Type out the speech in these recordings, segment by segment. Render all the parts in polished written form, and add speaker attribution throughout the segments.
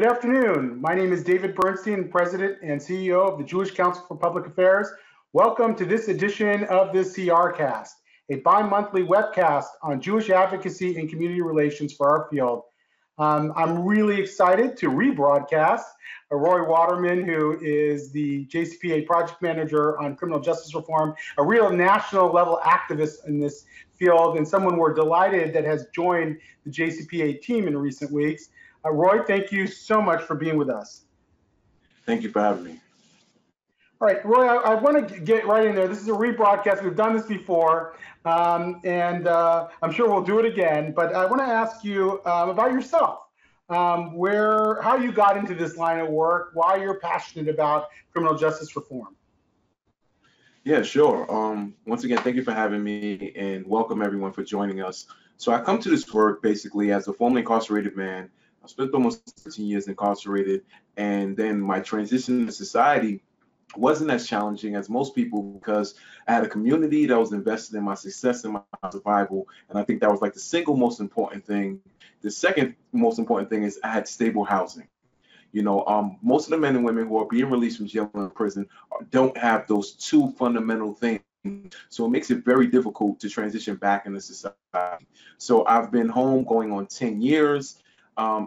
Speaker 1: Good afternoon. My name is David Bernstein, President and CEO of the Jewish Council for Public Affairs. Welcome to this edition of the CRCast, a bi-monthly webcast on Jewish advocacy and community relations for our field. I'm really excited to rebroadcast Roy Waterman, who is the JCPA project manager on criminal justice reform, a real national level activist in this field, and someone we're delighted that has joined the JCPA team in recent weeks. Roy, thank you so much for being with us.
Speaker 2: Thank you for having me.
Speaker 1: All right, Roy, I want to get right in there. This is a rebroadcast. We've done this before, and I'm sure we'll do it again. But I want to ask you about yourself, how you got into this line of work, why you're passionate about criminal justice reform.
Speaker 2: Yeah, sure. Once again, thank you for having me, and welcome everyone for joining us. So I come to this work basically as a formerly incarcerated man. I spent almost 13 years incarcerated, and then my transition to society wasn't as challenging as most people because I had a community that was invested in my success and my survival, and I think that was like the single most important thing. The second most important thing is I had stable housing. You know, most of the men and women who are being released from jail and prison don't have those two fundamental things. So it makes it very difficult to transition back into society. So I've been home going on 10 years.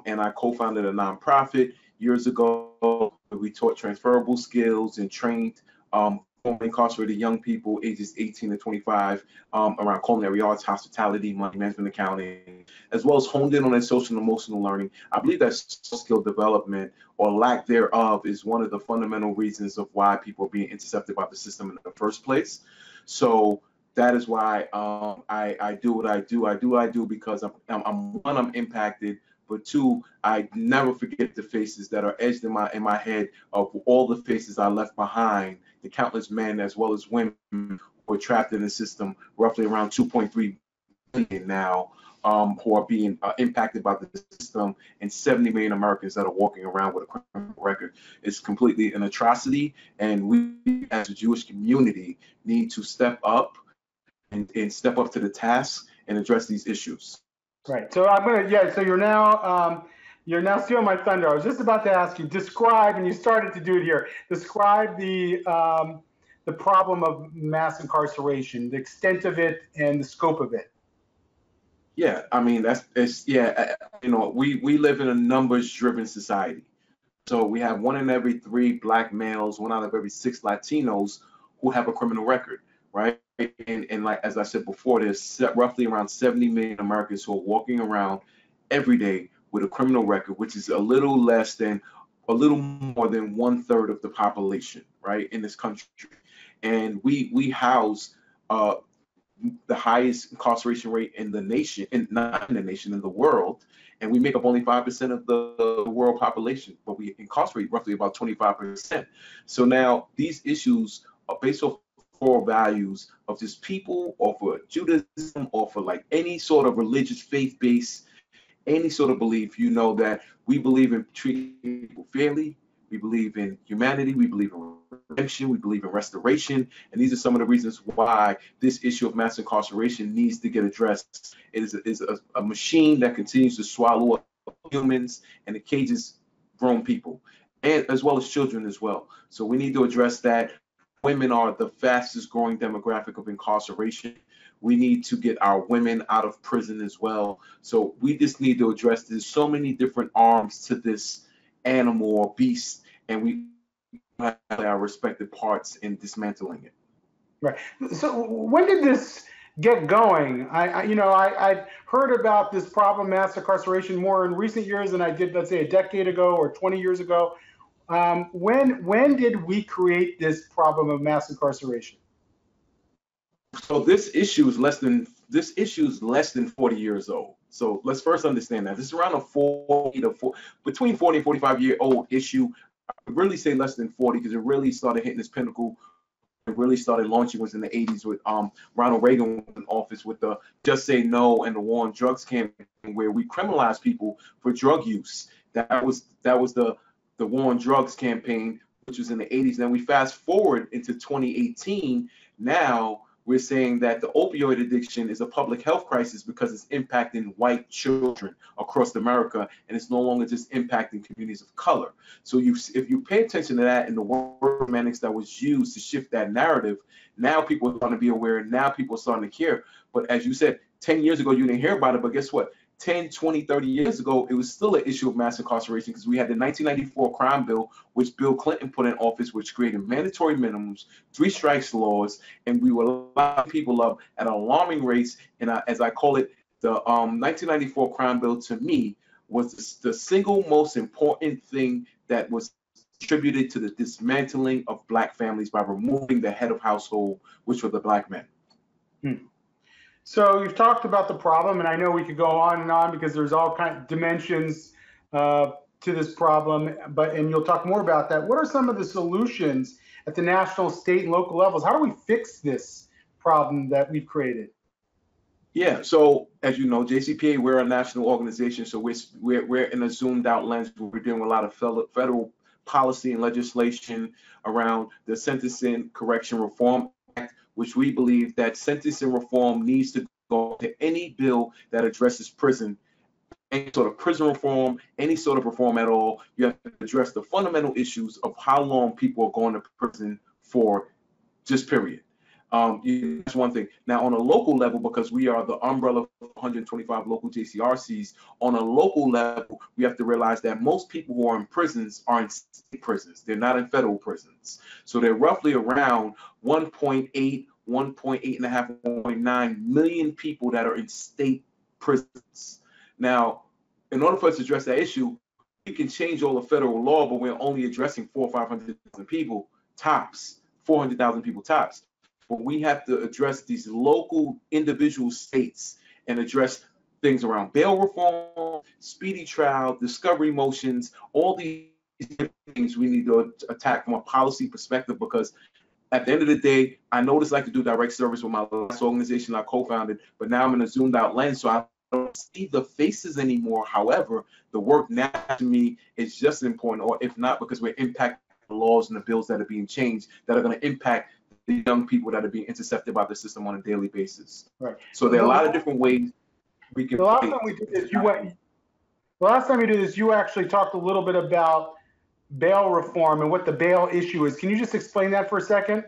Speaker 2: And I co-founded a nonprofit years ago. We taught transferable skills and trained formerly incarcerated young people ages 18 to 25 around culinary arts, hospitality, money management, accounting, as well as honed in on their social and emotional learning. I believe that skill development or lack thereof is one of the fundamental reasons of why people are being intercepted by the system in the first place. So that is why I do what I do. I do what I do because I'm impacted. But two, I never forget the faces that are etched in my head of all the faces I left behind, the countless men as well as women who were trapped in the system, roughly around 2.3 billion now, who are being impacted by the system, and 70 million Americans that are walking around with a criminal record. It's completely an atrocity, and we as a Jewish community need to step up and step up to the task and address these issues.
Speaker 1: Right. So so you're now stealing my thunder. I was just about to ask you, describe, and you started to do it here. Describe the problem of mass incarceration, the extent of it, and the scope of it.
Speaker 2: Yeah, I mean you know, we live in a numbers-driven society. So we have 1 in every 3 Black males, 1 out of every 6 Latinos who have a criminal record, right? And like as I said before, there's roughly around 70 million Americans who are walking around every day with a criminal record, which is a little more than 1/3 of the population, right, in this country. And we house the highest incarceration rate in the nation, not in the nation, in the world, and we make up only 5% of the world population, but we incarcerate roughly about 25%. So now these issues are based off core values of just people, or for Judaism, or for like any sort of religious faith base, any sort of belief. You know that we believe in treating people fairly, we believe in humanity, we believe in redemption, we believe in restoration, and these are some of the reasons why this issue of mass incarceration needs to get addressed. It is a machine that continues to swallow up humans, and it cages grown people, and as well as children as well. So we need to address that. Women are the fastest growing demographic of incarceration. We need to get our women out of prison as well. So we just need to address there's so many different arms to this animal or beast, and we have our respective parts in dismantling it.
Speaker 1: Right. So when did this get going? I've heard about this problem, mass incarceration, more in recent years than I did, let's say, a decade ago or 20 years ago. When did we create this problem of mass incarceration?
Speaker 2: So this issue is less than 40 years old. So let's first understand that this is around between 40 and 45-year-old issue. I would really say less than 40 because it really started hitting its pinnacle. It really started launching was in the 80s with Ronald Reagan in office with the Just Say No and the War on Drugs campaign, where we criminalized people for drug use. That was the War on Drugs campaign, which was in the 80s. Then we fast forward into 2018. Now we're saying that the opioid addiction is a public health crisis because it's impacting white children across America, and it's no longer just impacting communities of color. So if you pay attention to that and the word semantics that was used to shift that narrative, now people are starting to be aware, and now people are starting to care. But as you said, 10 years ago, you didn't hear about it, but guess what? 10, 20, 30 years ago, it was still an issue of mass incarceration because we had the 1994 crime bill, which Bill Clinton put in office, which created mandatory minimums, 3 strikes laws, and we were locking people up at alarming rates. And as I call it, the 1994 crime bill, to me, was the single most important thing that was contributed to the dismantling of Black families by removing the head of household, which were the Black men.
Speaker 1: So you've talked about the problem, and I know we could go on and on because there's all kinds of dimensions to this problem, and you'll talk more about that. What are some of the solutions at the national, state, and local levels? How do we fix this problem that we've created?
Speaker 2: Yeah, so as you know, JCPA, we're a national organization, so we're in a zoomed out lens. We're doing a lot of federal policy and legislation around the Sentencing Correction Reform Act, which we believe that sentencing reform needs to go to any bill that addresses prison, any sort of prison reform, any sort of reform at all. You have to address the fundamental issues of how long people are going to prison for, just period. That's one thing. Now, on a local level, because we are the umbrella of 125 local JCRCs, on a local level, we have to realize that most people who are in prisons are in state prisons. They're not in federal prisons. So they're roughly around 1.8, 1.5, 1.9 million people that are in state prisons. Now, in order for us to address that issue, we can change all the federal law, but we're only addressing 400,000 or 500,000 people tops, 400,000 people tops. But we have to address these local individual states and address things around bail reform, speedy trial, discovery motions, all these things we need to attack from a policy perspective, because at the end of the day, I know what it's like to do direct service with my last organization I co-founded, but now I'm in a zoomed out lens, so I don't see the faces anymore. However, the work now to me is just as important, or if not, because we're impacting the laws and the bills that are being changed that are going to impact the young people that are being intercepted by the system on a daily basis.
Speaker 1: Right.
Speaker 2: So there are a lot of different ways we can.
Speaker 1: The last time we did this, you actually talked a little bit about bail reform and what the bail issue is. Can you just explain that for a second?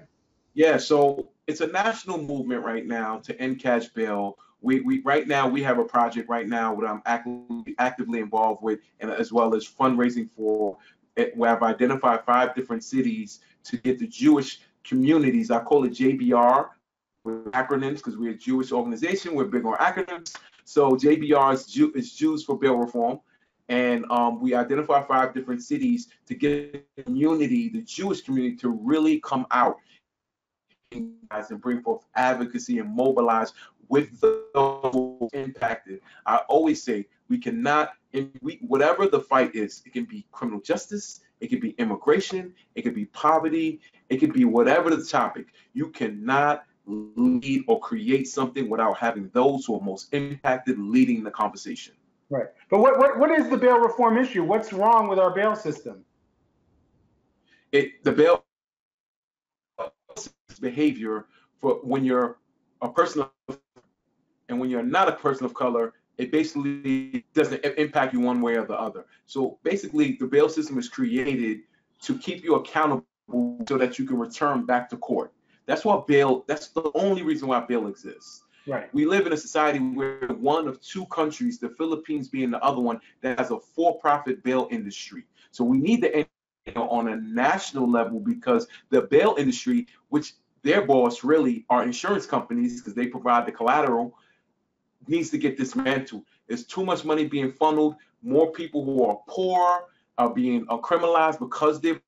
Speaker 2: Yeah. So it's a national movement right now to end cash bail. We right now we have a project right now that I'm actively involved with, and as well as fundraising for. Where I've identified 5 different cities to get the Jewish communities. I call it JBR with acronyms because we're a Jewish organization. We're big on acronyms. So JBR is Jews for Bail Reform. And we identify 5 different cities to get the community, the Jewish community, to really come out and bring forth advocacy and mobilize with those impacted. I always say we cannot, whatever the fight is, it can be criminal justice, it can be immigration, it can be poverty, it can be whatever the topic. You cannot lead or create something without having those who are most impacted leading the conversation.
Speaker 1: Right. But what is the bail reform issue? What's wrong with our bail system?
Speaker 2: The bail behavior for when you're a person of, and when you're not a person of color, it basically doesn't impact you one way or the other. So basically, the bail system is created to keep you accountable so that you can return back to court. That's the only reason why bail exists.
Speaker 1: Right.
Speaker 2: We live in a society where one of 2 countries, the Philippines being the other one, that has a for-profit bail industry. So we need to end on a national level, because the bail industry, which their boss really are insurance companies because they provide the collateral, needs to get dismantled. There's too much money being funneled. More people who are poor are being criminalized because they're.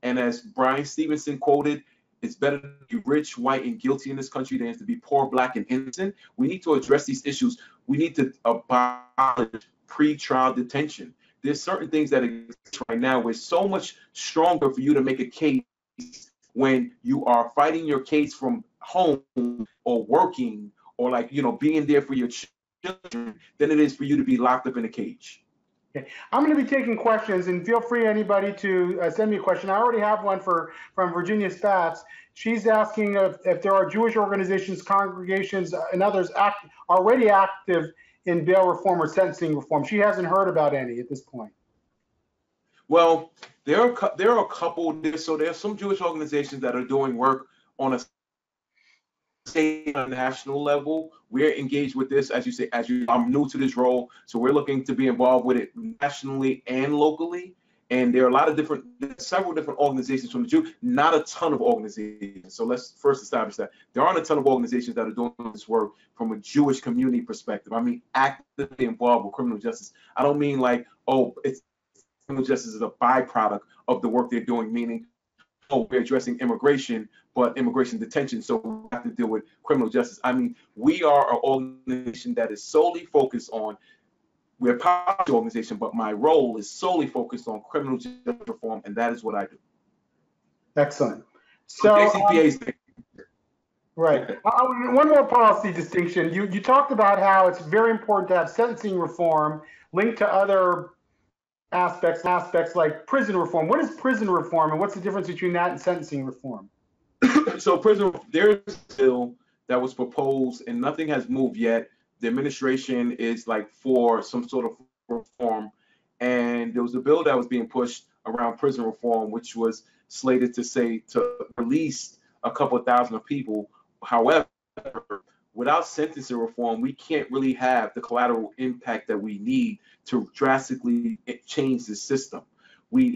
Speaker 2: And as Brian Stevenson quoted, it's better to be rich, white, and guilty in this country than to be poor, black, and innocent. We need to address these issues. We need to abolish pre-trial detention. There's certain things that exist right now where it's so much stronger for you to make a case when you are fighting your case from home or working or being there for your children than it is for you to be locked up in a cage.
Speaker 1: Okay. I'm going to be taking questions, and feel free, anybody, to send me a question. I already have one from Virginia Spatz. She's asking if there are Jewish organizations, congregations, and others already active in bail reform or sentencing reform. She hasn't heard about any at this point.
Speaker 2: Well, there are a couple. So there are some Jewish organizations that are doing work on a state and national level. We're engaged with this, as you say, I'm new to this role, so we're looking to be involved with it nationally and locally. And there are several different organizations from the Jew, not a ton of organizations. So let's first establish that there aren't a ton of organizations that are doing this work from a Jewish community perspective. I mean, actively involved with criminal justice. I don't mean like, oh, it's criminal justice is a byproduct of the work they're doing, meaning, oh, we're addressing immigration, but immigration detention, so we have to deal with criminal justice. I mean, we are an organization that is solely focused on, we're a policy organization, but my role is solely focused on criminal justice reform, and that is what I do.
Speaker 1: Excellent. So
Speaker 2: JCPA
Speaker 1: right. One more policy distinction. You talked about how it's very important to have sentencing reform linked to other aspects like prison reform. What is prison reform, and what's the difference between that and sentencing reform?
Speaker 2: So there's a bill that was proposed and nothing has moved yet. The administration is like for some sort of reform, and there was a bill that was being pushed around prison reform, which was slated to release a couple of thousand of people. However, without sentencing reform, we can't really have the collateral impact that we need to drastically change the system. We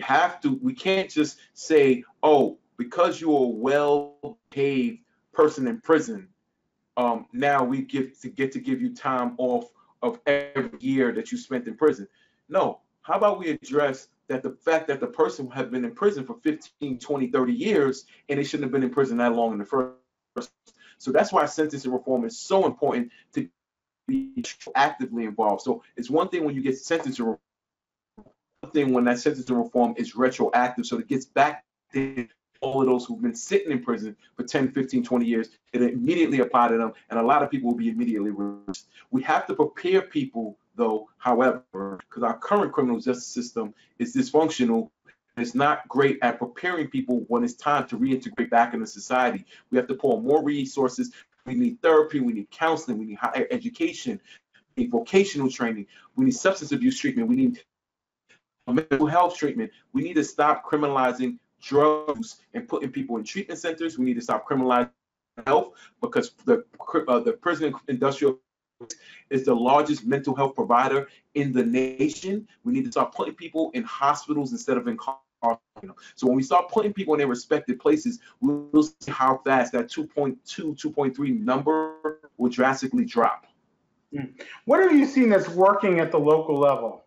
Speaker 2: can't just say, oh, because you're a well-behaved person in prison, now we get to give you time off of every year that you spent in prison. No, how about we address that the fact that the person had been in prison for 15, 20, 30 years, and they shouldn't have been in prison that long in the first place. So that's why sentencing reform is so important to be actively involved. So it's one thing when you get sentencing reform, one thing when that sentencing reform is retroactive, so it gets back to all of those who've been sitting in prison for 10, 15, 20 years, it immediately apply to them, and a lot of people will be immediately released. We have to prepare people, though, however, because our current criminal justice system is dysfunctional. It's not great at preparing people when it's time to reintegrate back into society. We have to pour more resources. We need therapy, we need counseling, we need higher education, we need vocational training, we need substance abuse treatment, we need mental health treatment. We need to stop criminalizing drugs and putting people in treatment centers. We need to stop criminalizing health, because the prison industrial is the largest mental health provider in the nation. We need to start putting people in hospitals instead of in cars. So when we start putting people in their respective places, we'll see how fast that 2.2, 2.3 number will drastically drop.
Speaker 1: What have you seen that's working at the local level?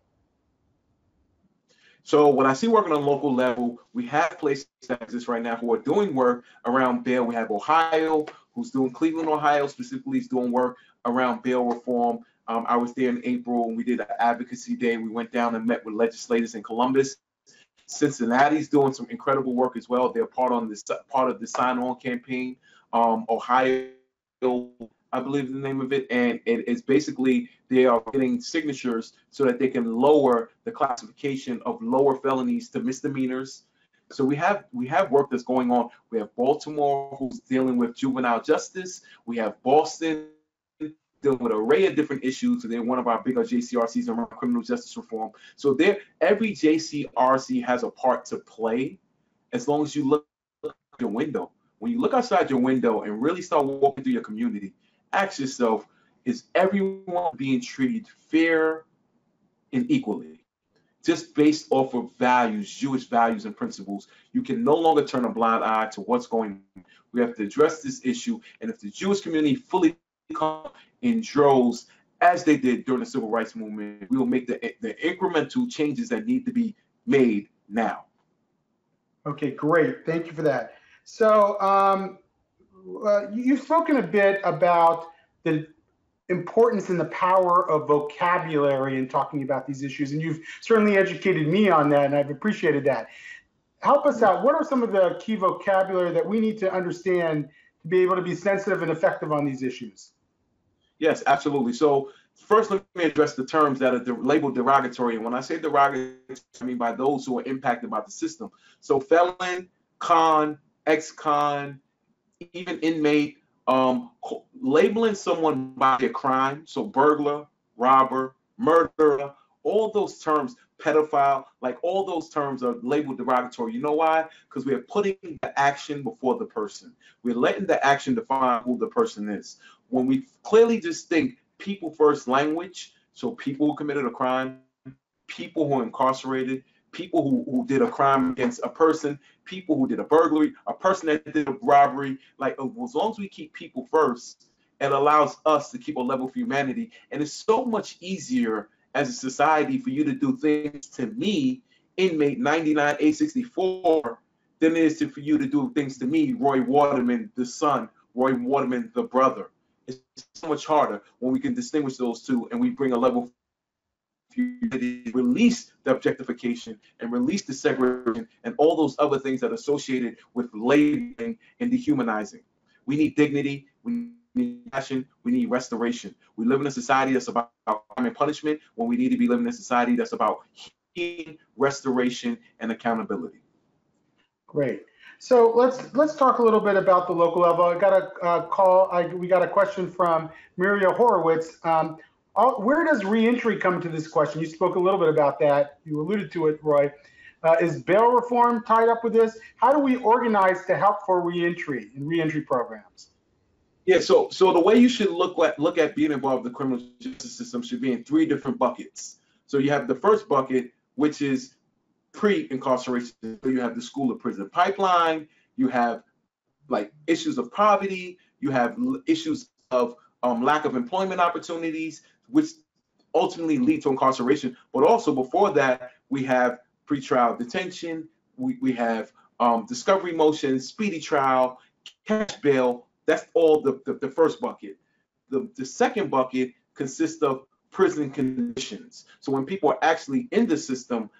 Speaker 2: So when I see working on a local level, we have places that exist right now who are doing work around bail. We have Ohio, who's doing Cleveland, Ohio specifically, is doing work around bail reform. I was there in April, and we did an advocacy day. We went down and met with legislators in Columbus. Cincinnati's doing some incredible work as well. They're part of the Sign On campaign. Ohio, I believe the name of it, and it is basically they are getting signatures so that they can lower the classification of lower felonies to misdemeanors. So we have work that's going on. We have Baltimore, who's dealing with juvenile justice. We have Boston dealing with an array of different issues. So they're one of our bigger JCRCs around criminal justice reform. So every JCRC has a part to play, as long as you look out your window. When you look outside your window and really start walking through your community, ask yourself, is everyone being treated fair and equally? Just based off of values, Jewish values and principles. You can no longer turn a blind eye to what's going on. We have to address this issue, and if the Jewish community fully come in droves, as they did during the civil rights movement, we will make the incremental changes that need to be made now.
Speaker 1: Okay, great. Thank you for that. So you've spoken a bit about the importance and the power of vocabulary in talking about these issues, and you've certainly educated me on that, and I've appreciated that. Help us out. What are some of the key vocabulary that we need to understand to be able to be sensitive and effective on these issues?
Speaker 2: Yes, absolutely. So first, let me address the terms that are labeled derogatory. And when I say derogatory, I mean by those who are impacted by the system. So felon, con, ex-con, even inmate, labeling someone by their crime. So burglar, robber, murderer, all those terms, pedophile, like all those terms are labeled derogatory. You know why? Because we are putting the action before the person. We're letting the action define who the person is. When we clearly just think people first language, so people who committed a crime, people who are incarcerated, people who did a crime against a person, people who did a burglary, a person that did a robbery, like as long as we keep people first, it allows us to keep a level of humanity. And it's so much easier as a society for you to do things to me, inmate 99A64, than it is for you to do things to me, Roy Waterman, the son, Roy Waterman, the brother. It's so much harder when we can distinguish those two and we bring a level of humanity, release the objectification and release the segregation and all those other things that are associated with labeling and dehumanizing. We need dignity, we need passion, we need restoration. We live in a society that's about crime and punishment when we need to be living in a society that's about healing, restoration, and accountability.
Speaker 1: Great. So let's talk a little bit about the local level. I got we got a question from Miria Horowitz. Where does reentry come into this question? You spoke a little bit about that. You alluded to it, Roy. Is bail reform tied up with this? How do we organize to help for reentry and reentry programs?
Speaker 2: Yeah, so the way you should look at being involved in the criminal justice system should be in three different buckets. So you have the first bucket, which is pre-incarceration. So you have the school of prison pipeline, you have like issues of poverty, you have issues of lack of employment opportunities, which ultimately lead to incarceration. But also before that, we have pretrial detention, we have discovery motions, speedy trial, cash bail. That's all the first bucket. The second bucket consists of prison conditions. So when people are actually in the system,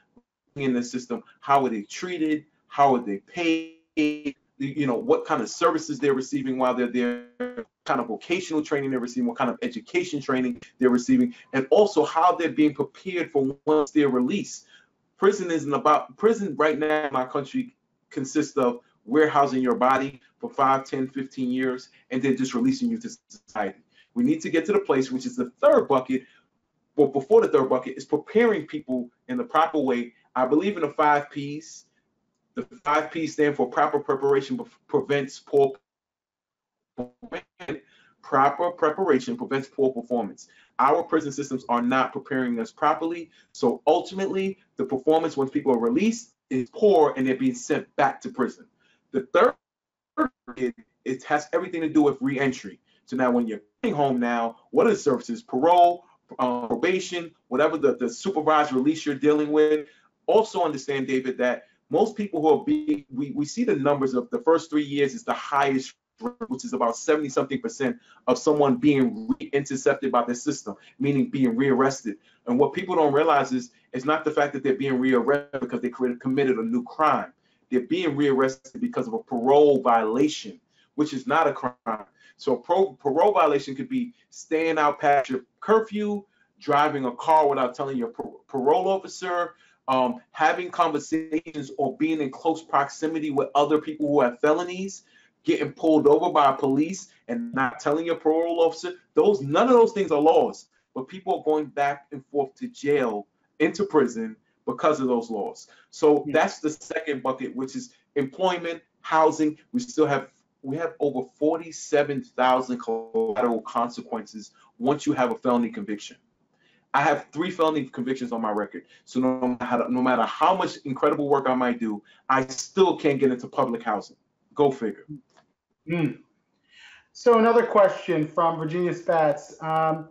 Speaker 2: how are they treated? How are they paid? What kind of services they're receiving while they're there, what kind of vocational training they're receiving, what kind of education training they're receiving, and also how they're being prepared for once they're released. Prison right now in my country consists of warehousing your body for 5, 10, 15 years, and then just releasing you to society. We need to get to the place, which is the third bucket, but before the third bucket is preparing people in the proper way. I believe in the 5 Ps. The 5 Ps stand for proper preparation prevents poor performance. Proper preparation prevents poor performance. Our prison systems are not preparing us properly. So ultimately, the performance when people are released is poor and they're being sent back to prison. The third, it has everything to do with reentry. So now when you're coming home now, what are the services? Parole, probation, whatever the supervised release you're dealing with. Also understand, David, that most people who are we see the numbers of the first 3 years is the highest, which is about 70-something% of someone being intercepted by the system, meaning being rearrested. And what people don't realize is it's not the fact that they're being rearrested because they committed a new crime. They're being rearrested because of a parole violation, which is not a crime. So parole violation could be staying out past your curfew, driving a car without telling your parole officer, having conversations or being in close proximity with other people who have felonies, getting pulled over by police and not telling your parole officer. None of those things are laws, but people are going back and forth to jail, into prison because of those laws. So that's the second bucket, which is employment, housing. We have over 47,000 collateral consequences once you have a felony conviction. I have 3 felony convictions on my record. So no matter how much incredible work I might do, I still can't get into public housing. Go figure.
Speaker 1: So another question from Virginia Spatz.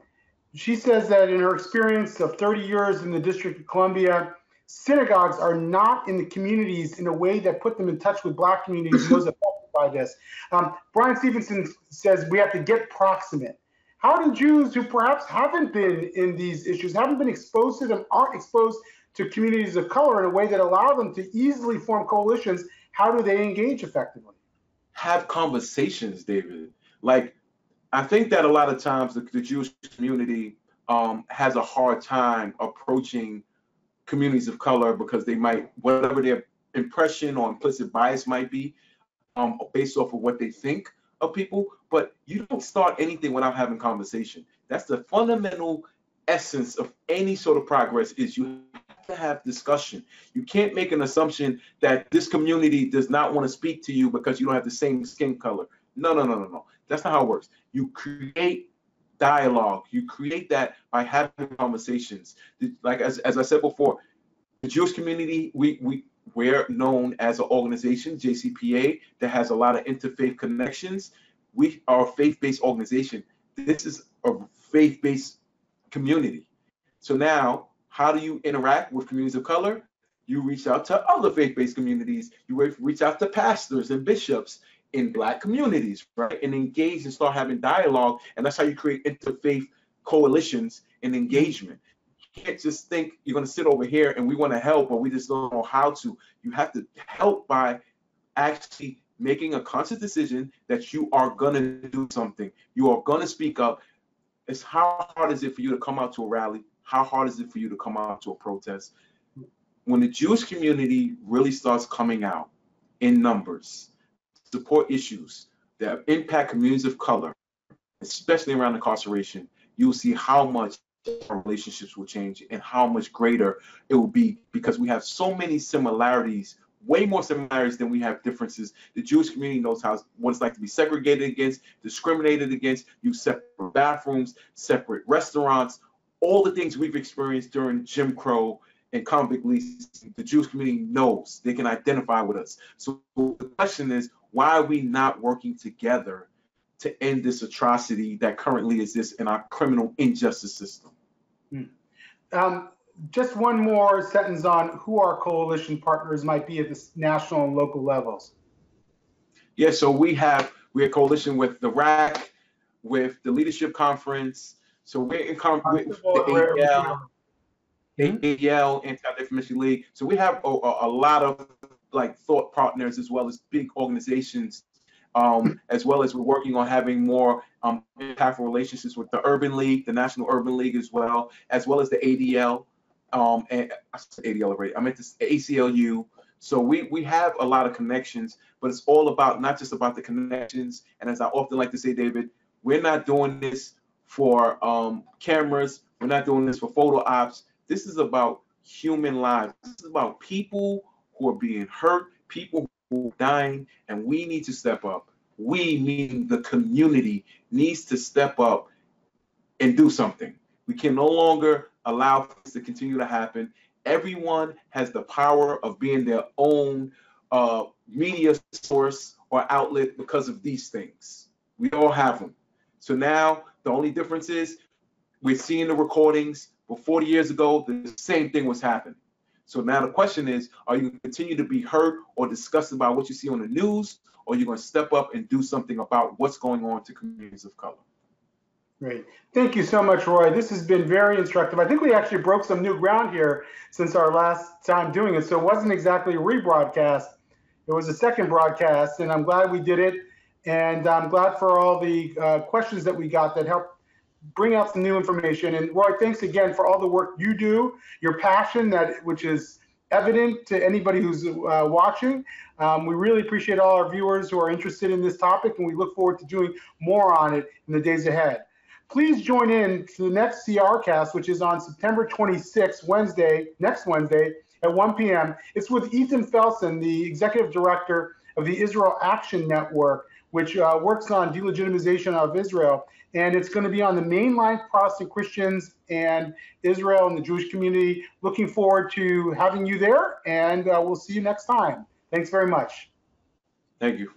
Speaker 1: She says that in her experience of 30 years in the District of Columbia, synagogues are not in the communities in a way that put them in touch with Black communities and those affected by this. Brian Stevenson says we have to get proximate. How do Jews who perhaps haven't been in these issues, haven't been exposed to them, aren't exposed to communities of color in a way that allow them to easily form coalitions, how do they engage effectively?
Speaker 2: Have conversations, David. Like, I think that a lot of times the Jewish community has a hard time approaching communities of color because they might, whatever their impression or implicit bias might be, based off of what they think of people. But you don't start anything without having conversation. That's the fundamental essence of any sort of progress, is you have to have discussion. You can't make an assumption that this community does not want to speak to you because you don't have the same skin color. No. That's not how it works. You create dialogue. You create that by having conversations. Like as I said before, the Jewish community, we're known as an organization, JCPA, that has a lot of interfaith connections. We are a faith-based organization. This is a faith-based community. So now, how do you interact with communities of color? You reach out to other faith-based communities. You reach out to pastors and bishops in Black communities, right? And engage and start having dialogue. And that's how you create interfaith coalitions and engagement. You can't just think you're going to sit over here and we want to help, but we just don't know how to. You have to help by actually making a conscious decision that you are going to do something. You are going to speak up. It's how hard is it for you to come out to a rally? How hard is it for you to come out to a protest? When the Jewish community really starts coming out in numbers, support issues that impact communities of color, especially around incarceration, you'll see how much our relationships will change and how much greater it will be, because we have so many similarities, way more similarities than we have differences. The Jewish community knows what it's like to be segregated against, discriminated against, use separate bathrooms, separate restaurants, all the things we've experienced during Jim Crow and convict lease. The Jewish community knows, they can identify with us. So the question is, why are we not working together to end this atrocity that currently exists in our criminal injustice system?
Speaker 1: Just one more sentence on who our coalition partners might be at the national and local levels.
Speaker 2: Yeah, so we're a coalition with the RAC, with the Leadership Conference. So we're in with the ADL, Anti-Defamation League. So we have a lot of like thought partners, as well as big organizations, as well as we're working on having more impactful relationships with the Urban League, the National Urban League, as well as the ADL. And I said ADL already. I meant the ACLU. So we have a lot of connections, but it's all about not just about the connections. And as I often like to say, David, we're not doing this for cameras. We're not doing this for photo ops. This is about human lives. This is about people who are being hurt, people who are dying, and we need to step up. We, meaning the community, needs to step up and do something. We can no longer allow this to continue to happen. Everyone has the power of being their own media source or outlet because of these things. We all have them. So now the only difference is we're seeing the recordings, but 40 years ago, the same thing was happening. So now the question is, are you going to continue to be hurt or disgusted about what you see on the news, or are you going to step up and do something about what's going on to communities of color?
Speaker 1: Great. Thank you so much, Roy. This has been very instructive. I think we actually broke some new ground here since our last time doing it. So it wasn't exactly a rebroadcast. It was a second broadcast, and I'm glad we did it. And I'm glad for all the questions that we got that helped bring out some new information. And Roy, thanks again for all the work you do, your passion, which is evident to anybody who's watching. We really appreciate all our viewers who are interested in this topic, and we look forward to doing more on it in the days ahead. Please join in to the next CRCast, which is on September 26th, next Wednesday at 1 p.m. It's with Ethan Felsen, the Executive Director of the Israel Action Network, which works on delegitimization of Israel. And it's going to be on the mainline Protestant Christians and Israel and the Jewish community. Looking forward to having you there, and we'll see you next time. Thanks very much.
Speaker 2: Thank you.